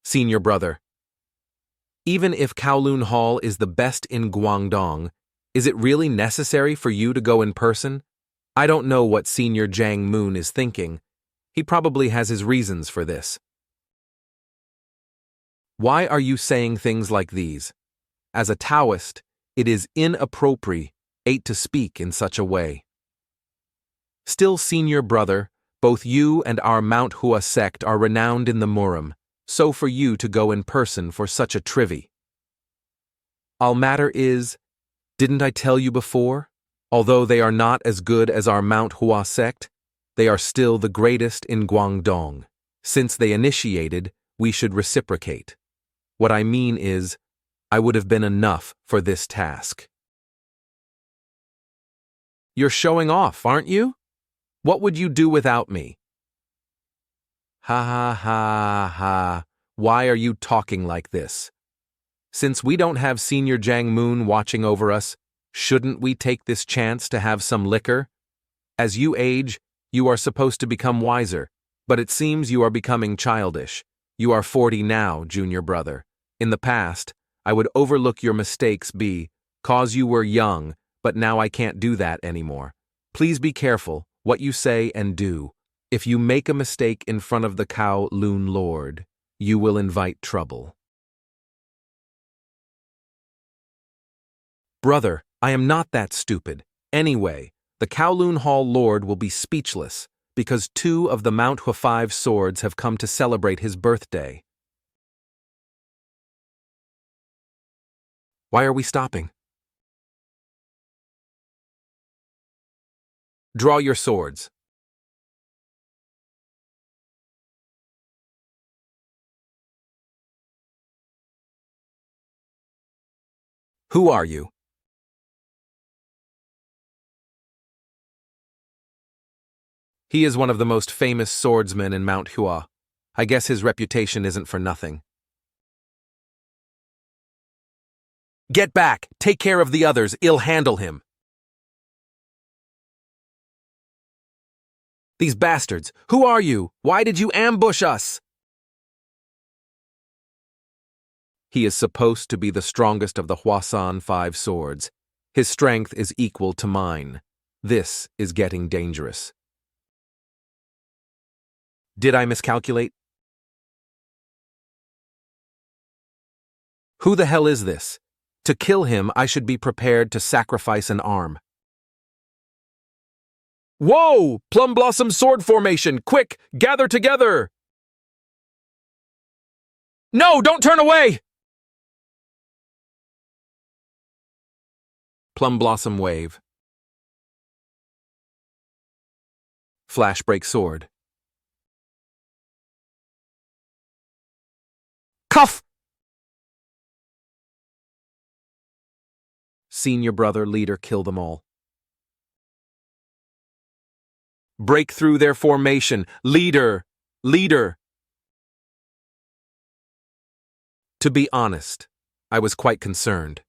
Senior brother. Even if Kowloon Hall is the best in Guangdong, is it really necessary for you to go in person? I don't know what Senior Jang Moon is thinking. He probably has his reasons for this. Why are you saying things like these? As a Taoist, it is inappropriate to speak in such a way. Still, senior brother, both you and our Mount Hua sect are renowned in the Murim, so for you to go in person for such a trivia. All matter is, didn't I tell you before? Although they are not as good as our Mount Hua sect, they are still the greatest in Guangdong. Since they initiated, we should reciprocate. What I mean is, I would have been enough for this task. You're showing off, aren't you? What would you do without me? Ha ha ha ha. Why are you talking like this? Since we don't have Senior Jang Moon watching over us, shouldn't we take this chance to have some liquor? As you age, you are supposed to become wiser, but it seems you are becoming childish. You are 40 now, junior brother. In the past, I would overlook your mistakes cause you were young, but now I can't do that anymore. Please be careful what you say and do. If you make a mistake in front of the Kowloon Lord, you will invite trouble. Brother, I am not that stupid. Anyway, the Kowloon Hall Lord will be speechless because 2 of the Mount Hua 5 swords have come to celebrate his birthday. Why are we stopping? Draw your swords. Who are you? He is one of the most famous swordsmen in Mount Hua. I guess his reputation isn't for nothing. Get back! Take care of the others, I'll handle him. These bastards, who are you? Why did you ambush us? He is supposed to be the strongest of the Huasan 5 swords. His strength is equal to mine. This is getting dangerous. Did I miscalculate? Who the hell is this? To kill him, I should be prepared to sacrifice an arm. Whoa! Plum Blossom sword formation! Quick! Gather together! No! Don't turn away! Plum Blossom wave. Flash break sword. Cuff! Senior brother, leader, kill them all. Break through their formation. Leader! Leader! To be honest, I was quite concerned.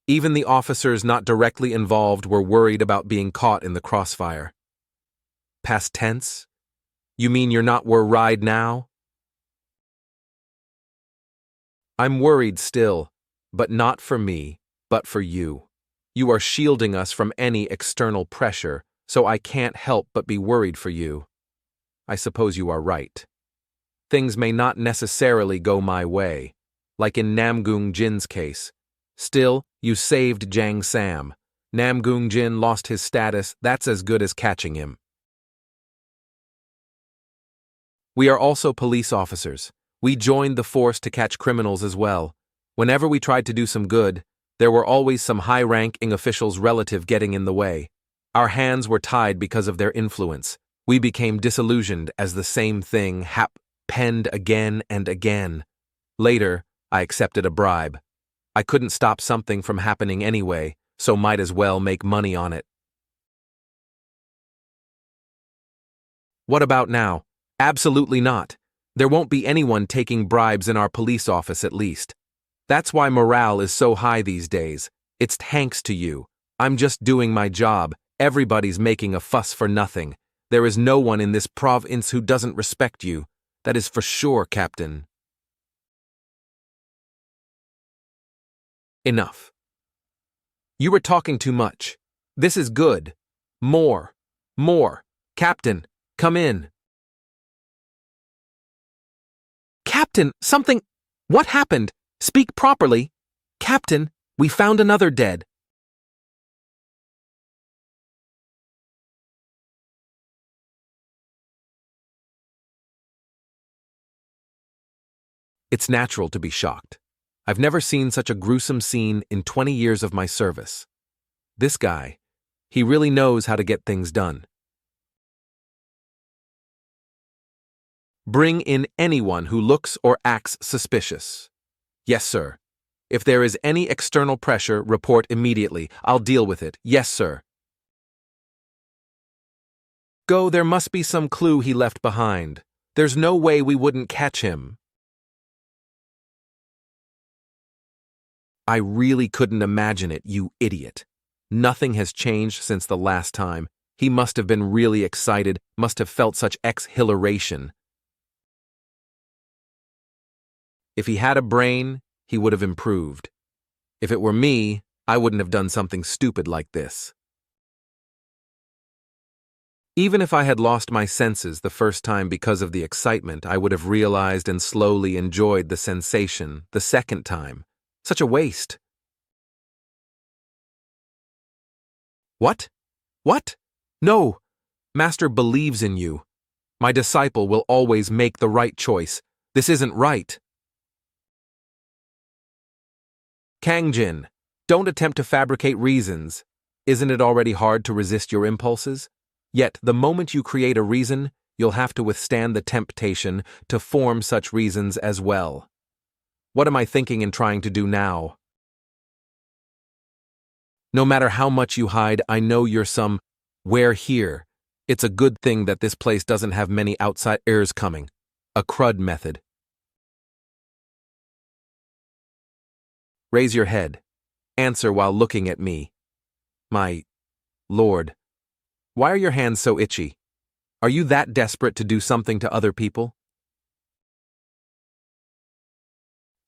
Even the officers not directly involved were worried about being caught in the crossfire. Past tense? You mean you're not worried now? I'm worried still, but not for me, but for you. You are shielding us from any external pressure, so I can't help but be worried for you. I suppose you are right. Things may not necessarily go my way, like in Kwang-Jin's case. Still, you saved Jang Sam. Kwang-Jin lost his status, that's as good as catching him. We are also police officers. We joined the force to catch criminals as well. Whenever we tried to do some good, there were always some high-ranking officials' relative getting in the way. Our hands were tied because of their influence. We became disillusioned as the same thing happened again and again. Later, I accepted a bribe. I couldn't stop something from happening anyway, so might as well make money on it. What about now? Absolutely not. There won't be anyone taking bribes in our police office at least. That's why morale is so high these days. It's thanks to you. I'm just doing my job. Everybody's making a fuss for nothing. There is no one in this province who doesn't respect you. That is for sure, Captain. Enough. You were talking too much. This is good. More. More. Captain, come in. Captain, something… What happened? Speak properly. Captain, we found another dead. It's natural to be shocked. I've never seen such a gruesome scene in 20 years of my service. This guy, he really knows how to get things done. Bring in anyone who looks or acts suspicious. Yes, sir. If there is any external pressure, report immediately. I'll deal with it. Yes, sir. Go, there must be some clue he left behind. There's no way we wouldn't catch him. I really couldn't imagine it, you idiot. Nothing has changed since the last time. He must have been really excited, must have felt such exhilaration. If he had a brain, he would have improved. If it were me, I wouldn't have done something stupid like this. Even if I had lost my senses the first time because of the excitement, I would have realized and slowly enjoyed the sensation the second time. Such a waste. What? What? No. Master believes in you. My disciple will always make the right choice. This isn't right. Kang-jin, don't attempt to fabricate reasons. Isn't it already hard to resist your impulses? Yet, the moment you create a reason, you'll have to withstand the temptation to form such reasons as well. What am I thinking and trying to do now? No matter how much you hide, I know you're somewhere here. It's a good thing that this place doesn't have many outsiders coming. A crud method. Raise your head. Answer while looking at me. My lord, why are your hands so itchy? Are you that desperate to do something to other people?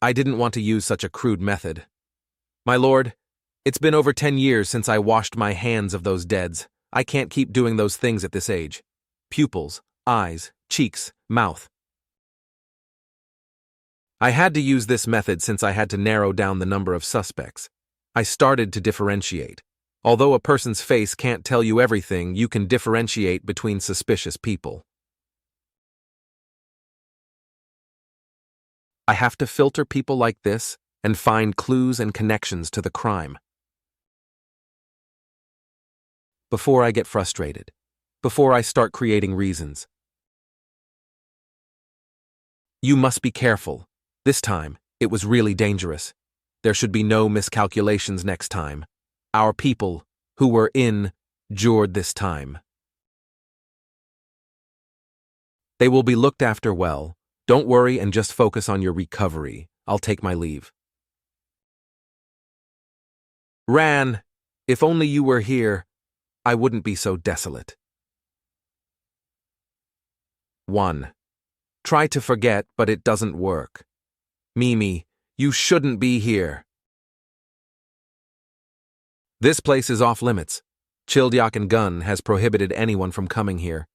I didn't want to use such a crude method. My lord, it's been over 10 years since I washed my hands of those deads. I can't keep doing those things at this age. Pupils, eyes, cheeks, mouth. I had to use this method since I had to narrow down the number of suspects. I started to differentiate. Although a person's face can't tell you everything, you can differentiate between suspicious people. I have to filter people like this and find clues and connections to the crime. Before I get frustrated. Before I start creating reasons. You must be careful. This time, it was really dangerous. There should be no miscalculations next time. Our people, who were injured this time. They will be looked after well. Don't worry and just focus on your recovery. I'll take my leave. Ran, if only you were here, I wouldn't be so desolate. 1. Try to forget, but it doesn't work. Mimi, you shouldn't be here. This place is off limits. Childyak and Gun has prohibited anyone from coming here.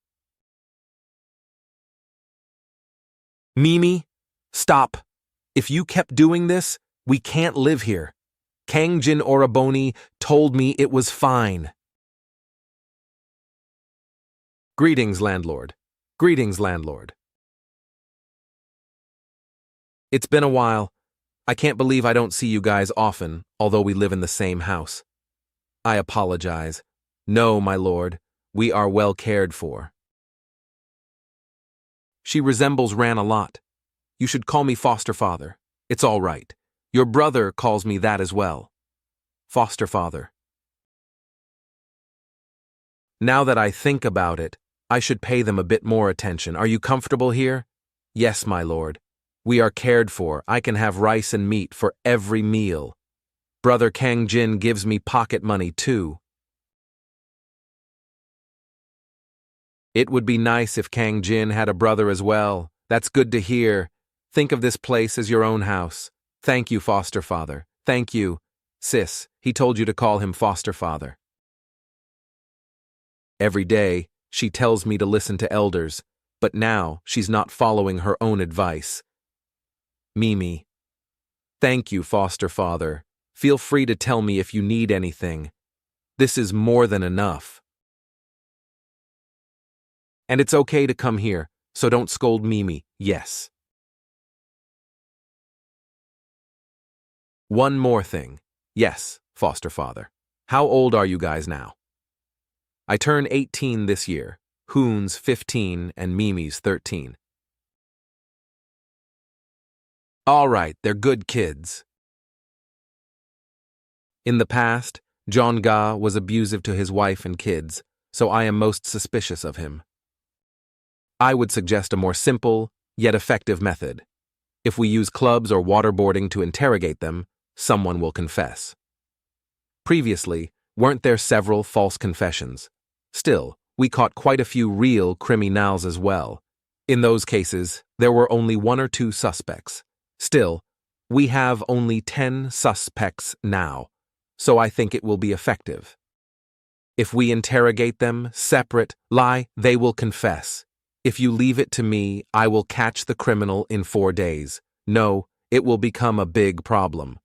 Mimi, stop. If you kept doing this, we can't live here. Kang-jin Oraboni told me it was fine. Greetings, landlord. Greetings, landlord. It's been a while. I can't believe I don't see you guys often, although we live in the same house. I apologize. No, my lord, we are well cared for. She resembles Ran a lot. You should call me foster father. It's all right. Your brother calls me that as well. Foster father. Now that I think about it, I should pay them a bit more attention. Are you comfortable here? Yes, my lord. We are cared for. I can have rice and meat for every meal. Brother Kang-jin gives me pocket money too. It would be nice if Kang-jin had a brother as well. That's good to hear. Think of this place as your own house. Thank you, foster father. Thank you. Sis, he told you to call him foster father. Every day, she tells me to listen to elders, but now she's not following her own advice. Mimi. Thank you, foster father. Feel free to tell me if you need anything. This is more than enough. And it's okay to come here, so don't scold Mimi, yes. One more thing. Yes, foster father. How old are you guys now? I turn 18 this year. Hoon's 15 and Mimi's 13. All right, they're good kids. In the past, Jong-ga was abusive to his wife and kids, so I am most suspicious of him. I would suggest a more simple, yet effective method. If we use clubs or waterboarding to interrogate them, someone will confess. Previously, weren't there several false confessions? Still, we caught quite a few real criminals as well. In those cases, there were only 1 or 2 suspects. Still, we have only 10 suspects now, so I think it will be effective. If we interrogate them, separate, they will confess. If you leave it to me, I will catch the criminal in 4 days. No, it will become a big problem.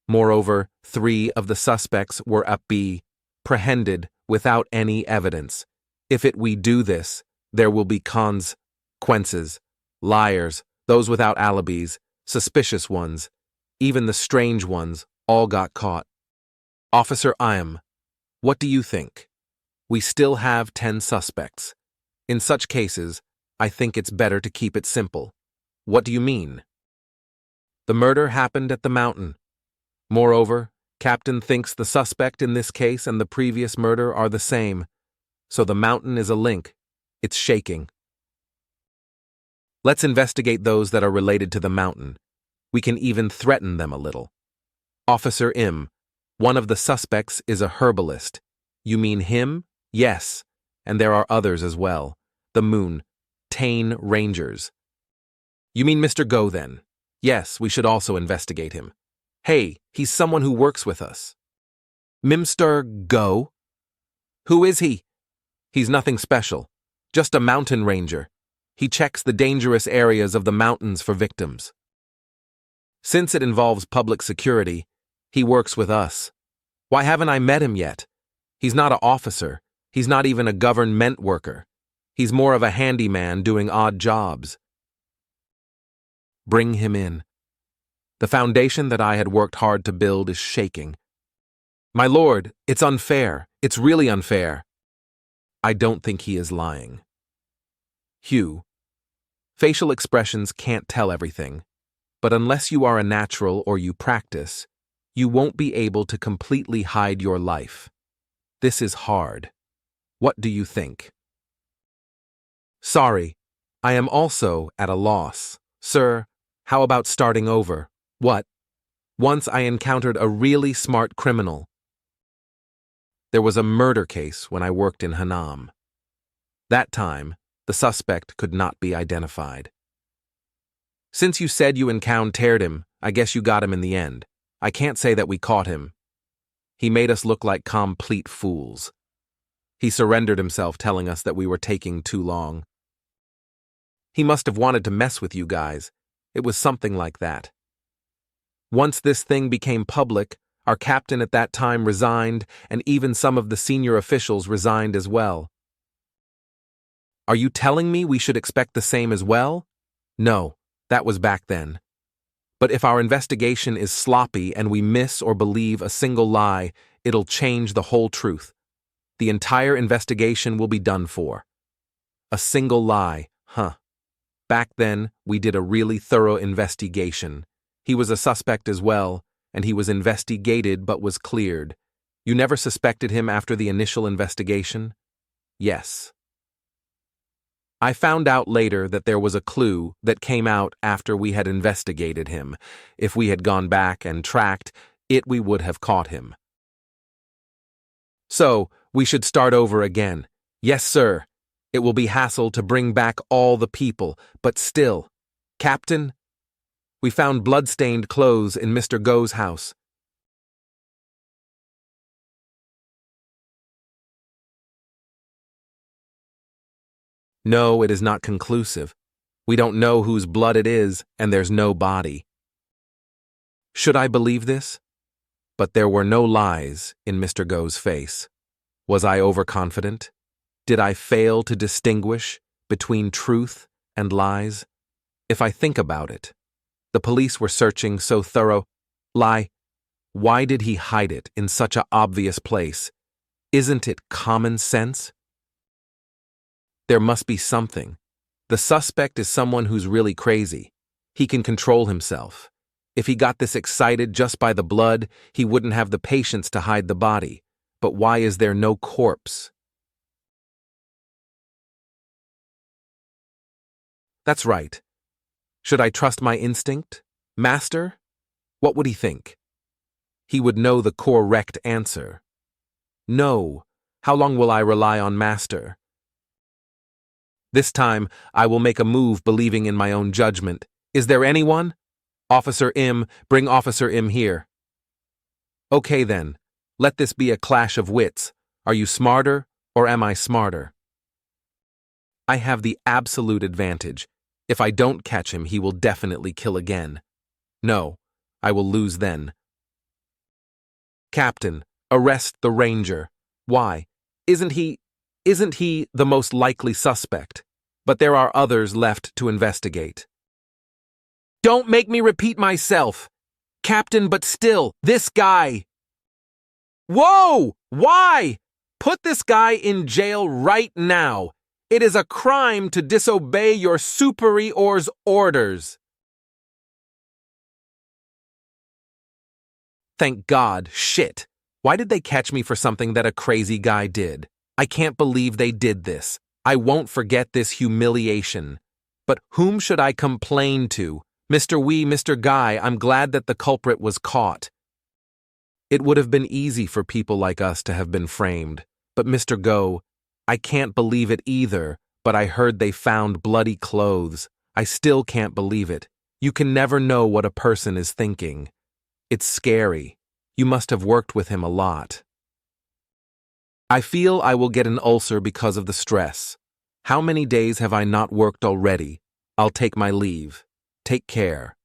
Moreover, 3 of the suspects were apprehended without any evidence. If we do this, there will be consequences. Liars, those without alibis, suspicious ones, even the strange ones, all got caught. Officer Im, what do you think? We still have 10 suspects. In such cases, I think it's better to keep it simple. What do you mean? The murder happened at the mountain. Moreover, Captain thinks the suspect in this case and the previous murder are the same, so the mountain is a link. It's shaking. Let's investigate those that are related to the mountain. We can even threaten them a little. Officer Im, one of the suspects is a herbalist. You mean him? Yes, and there are others as well. The Moon, Tane Rangers. You mean Mr. Go then? Yes, we should also investigate him. Hey, he's someone who works with us. Mr. Go? Who is he? He's nothing special, just a mountain ranger. He checks the dangerous areas of the mountains for victims. Since it involves public security, he works with us. Why haven't I met him yet? He's not an officer. He's not even a government worker. He's more of a handyman doing odd jobs. Bring him in. The foundation that I had worked hard to build is shaking. My lord, it's unfair. It's really unfair. I don't think he is lying. Hugh. Facial expressions can't tell everything, but unless you are a natural or you practice, you won't be able to completely hide your life. This is hard. What do you think? Sorry, I am also at a loss. Sir, how about starting over? What? Once I encountered a really smart criminal. There was a murder case when I worked in Hanam. That time, the suspect could not be identified. Since you said you encountered him, I guess you got him in the end. I can't say that we caught him. He made us look like complete fools. He surrendered himself, telling us that we were taking too long. He must have wanted to mess with you guys. It was something like that. Once this thing became public, our captain at that time resigned, and even some of the senior officials resigned as well. Are you telling me we should expect the same as well? No, that was back then. But if our investigation is sloppy and we miss or believe a single lie, it'll change the whole truth. The entire investigation will be done for. A single lie, huh? Back then, we did a really thorough investigation. He was a suspect as well, and he was investigated but was cleared. You never suspected him after the initial investigation? Yes. I found out later that there was a clue that came out after we had investigated him. If we had gone back and tracked it, we would have caught him. So, we should start over again. Yes, sir. It will be hassle to bring back all the people, but still. Captain? We found blood-stained clothes in Mr. Go's house. No, it is not conclusive. We don't know whose blood it is, and there's no body. Should I believe this? But there were no lies in Mr. Go's face. Was I overconfident? Did I fail to distinguish between truth and lies? If I think about it, the police were searching so thorough. Lie. Why did he hide it in such an obvious place? Isn't it common sense? There must be something. The suspect is someone who's really crazy. He can control himself. If he got this excited just by the blood, he wouldn't have the patience to hide the body. But why is there no corpse? That's right. Should I trust my instinct? Master? What would he think? He would know the correct answer. No. How long will I rely on Master? This time, I will make a move believing in my own judgment. Is there anyone? Officer Im, bring Officer Im here. Okay then, let this be a clash of wits. Are you smarter, or am I smarter? I have the absolute advantage. If I don't catch him, he will definitely kill again. No, I will lose then. Captain, arrest the ranger. Why? Isn't he the most likely suspect? But there are others left to investigate. Don't make me repeat myself. Captain, but still, this guy. Whoa! Why? Put this guy in jail right now. It is a crime to disobey your superior's orders. Thank God, shit. Why did they catch me for something that a crazy guy did? I can't believe they did this. I won't forget this humiliation. But whom should I complain to? Mr. Guy, I'm glad that the culprit was caught. It would have been easy for people like us to have been framed. But Mr. Go, I can't believe it either, but I heard they found bloody clothes. I still can't believe it. You can never know what a person is thinking. It's scary. You must have worked with him a lot. I feel I will get an ulcer because of the stress. How many days have I not worked already? I'll take my leave. Take care.